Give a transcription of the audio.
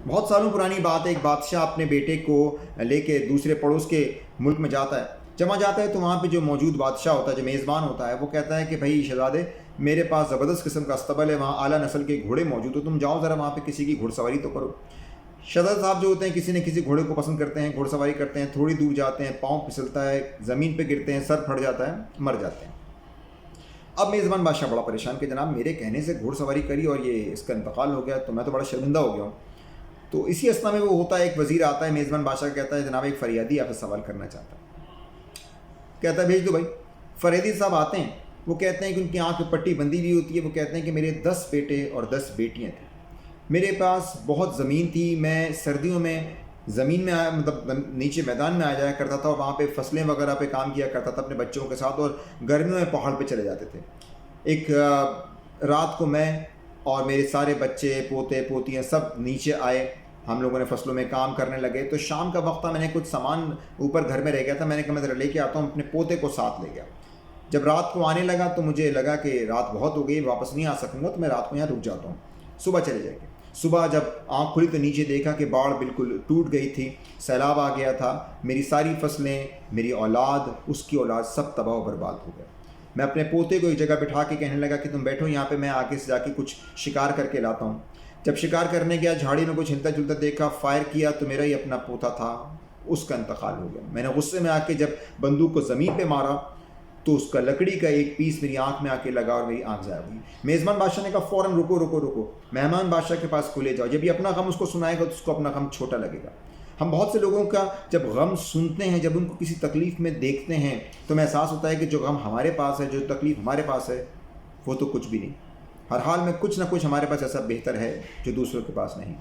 بہت سالوں پرانی بات ہے، ایک بادشاہ اپنے بیٹے کو لے کے دوسرے پڑوس کے ملک میں جاتا ہے. جب وہاں جاتا ہے تو وہاں پہ جو موجود بادشاہ ہوتا ہے، جو میزبان ہوتا ہے، وہ کہتا ہے کہ بھائی شہزادے، میرے پاس زبردست قسم کا استبل ہے، وہاں اعلیٰ نسل کے گھوڑے موجود ہو، تم جاؤ ذرا وہاں پہ کسی کی گھوڑ سواری تو کرو. شہزادہ صاحب جو ہوتے ہیں کسی نہ کسی گھوڑے کو پسند کرتے ہیں، گھوڑ سواری کرتے ہیں، تھوڑی دور جاتے ہیں، پاؤں پھسلتا ہے، زمین پہ گرتے ہیں، سر پھٹ جاتا ہے، مر جاتے ہیں. اب میزبان بادشاہ بڑا پریشان کہ جناب میرے کہنے سے گھوڑ سواری کری اور یہ اس کا انتقال ہو گیا، تو میں تو بڑا شرمندہ ہو گیا ہوں. تو اسی اسنا میں وہ ہوتا ہے، ایک وزیر آتا ہے، میزبان بادشاہ کہتا ہے جناب ایک فریادی آپ سے سوال کرنا چاہتا ہے. کہتا ہے بھیج دو بھائی. فریادی صاحب آتے ہیں، وہ کہتے ہیں کہ ان کی آنکھ پہ پٹی بندھی ہوئی ہوتی ہے. وہ کہتے ہیں کہ میرے 10 بیٹے اور 10 بیٹیاں تھیں، میرے پاس بہت زمین تھی، میں سردیوں میں زمین میں آیا، مطلب نیچے میدان میں آ جایا کرتا تھا، اور وہاں پہ فصلیں وغیرہ پہ کام کیا کرتا تھا اپنے بچوں کے ساتھ، اور گرمیوں میں پہاڑ پہ چلے جاتے تھے. ایک رات کو میں اور میرے سارے بچے پوتے پوتیاں سب نیچے آئے، ہم لوگوں نے فصلوں میں کام کرنے لگے. تو شام کا وقت تھا، میں نے کچھ سامان اوپر گھر میں رہ گیا تھا، میں نے کہا میں ذرا لے کے آتا ہوں، اپنے پوتے کو ساتھ لے گیا. جب رات کو آنے لگا تو مجھے لگا کہ رات بہت ہو گئی، واپس نہیں آ سکوں گا، تو میں رات کو یہاں رک جاتا ہوں، صبح چلے جائیں گے. صبح جب آنکھ کھلی تو نیچے دیکھا کہ باڑھ بالکل ٹوٹ گئی تھی، سیلاب آ گیا تھا، میری ساری فصلیں، میری اولاد، اس کی اولاد سب تباہ و برباد ہو گئے. میں اپنے پوتے کو ایک جگہ بٹھا کے کہنے لگا کہ تم بیٹھو یہاں پہ، میں آگے سے جا کے کچھ شکار کر کے لاتا ہوں. جب شکار کرنے گیا، جھاڑی میں کچھ ہلتا جلتا دیکھا، فائر کیا تو میرا ہی اپنا پوتا تھا، اس کا انتقال ہو گیا. میں نے غصے میں آ کے جب بندوق کو زمین پہ مارا تو اس کا لکڑی کا ایک پیس میری آنکھ میں آ کے لگا اور میری آنکھ ضائع ہوئی. میزبان بادشاہ نے کہا فوراً رکو رکو رکو، مہمان بادشاہ کے پاس کو لے جاؤ. جب یہ اپنا غم اس کو سنائے گا تو اس کو اپنا غم چھوٹا لگے گا. ہم بہت سے لوگوں کا جب غم سنتے ہیں، جب ان کو کسی تکلیف میں دیکھتے ہیں تو ہمیں احساس ہوتا ہے کہ جو غم ہمارے پاس ہے، جو تکلیف ہمارے پاس ہے، وہ تو کچھ بھی نہیں. ہر حال میں کچھ نہ کچھ ہمارے پاس ایسا بہتر ہے جو دوسروں کے پاس نہیں.